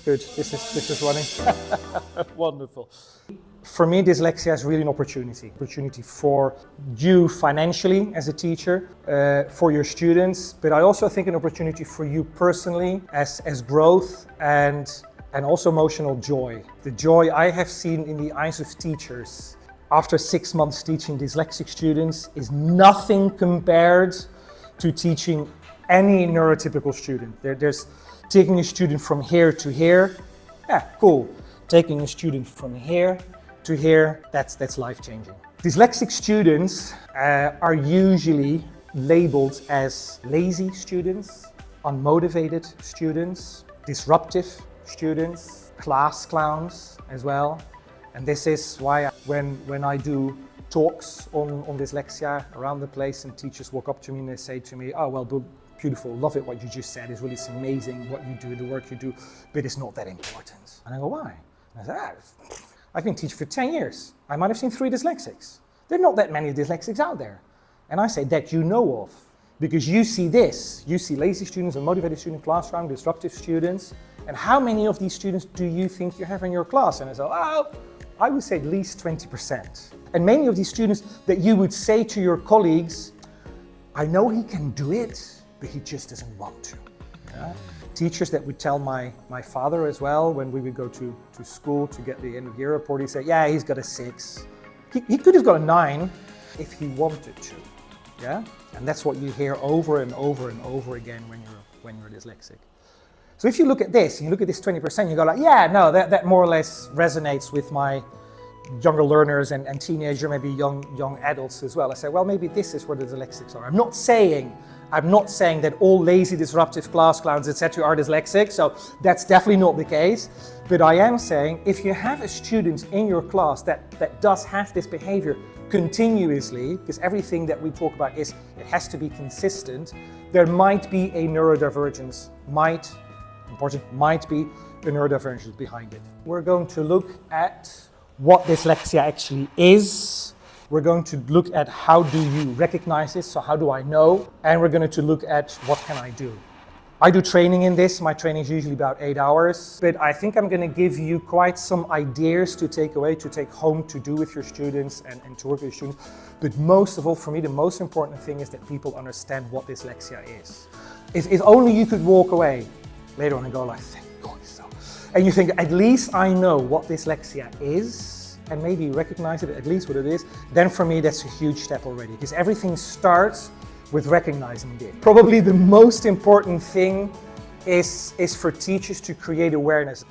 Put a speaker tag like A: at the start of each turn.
A: Good. This is running. Wonderful. For me, dyslexia is really an opportunity for you financially as a teacher, for your students, but I also think an opportunity for you personally as growth and also emotional joy. The joy I have seen in the eyes of teachers after 6 months teaching dyslexic students is nothing compared to teaching any neurotypical student. There's taking a student from here to here, yeah, cool. Taking a student from here to here, that's life-changing. Dyslexic students are usually labeled as lazy students, unmotivated students, disruptive students, class clowns as well. And this is why when I do talks on dyslexia around the place and teachers walk up to me and they say to me, oh, well, beautiful, love it what you just said, it's amazing what you do, the work you do, but it's not that important. And I go, why? And I said, I've been teaching for 10 years. I might have seen 3 dyslexics. There are not that many dyslexics out there. And I say, that you know of, because you see this. You see lazy students, unmotivated students, class clown, disruptive students. And how many of these students do you think you have in your class? And I say, oh, I would say at least 20%. And many of these students that you would say to your colleagues, I know he can do it, but he just doesn't want to. Yeah? Teachers that would tell my father as well, when we would go to school to get the end of year report, he'd say, yeah, he's got a 6. He could have got a 9 if he wanted to. Yeah? And that's what you hear over and over and over again when you're dyslexic. So if you look at this, and you look at this 20%, you go like, yeah, no, that more or less resonates with my younger learners and teenager, maybe young adults as well. I say, well, maybe this is where the dyslexics are. I'm not saying that all lazy, disruptive class clowns, etc. are dyslexic, so that's definitely not the case. But I am saying, if you have a student in your class that does have this behavior continuously, because everything that we talk about it has to be consistent, there might be a neurodivergence, might be a neurodivergence behind it. We're going to look at what dyslexia actually is. We're going to look at how do you recognize this, so how do I know? And we're going to look at what can I do. I do training in this. My training is usually about 8 hours, but I think I'm going to give you quite some ideas to take away, to take home, to do with your students and to work with your students. But most of all, for me, the most important thing is that people understand what dyslexia is. If only you could walk away later on and go like, thank God so. And you think, at least I know what dyslexia is, and maybe recognize it, at least what it is, then for me that's a huge step already. Because everything starts with recognizing it. Probably the most important thing is for teachers to create awareness.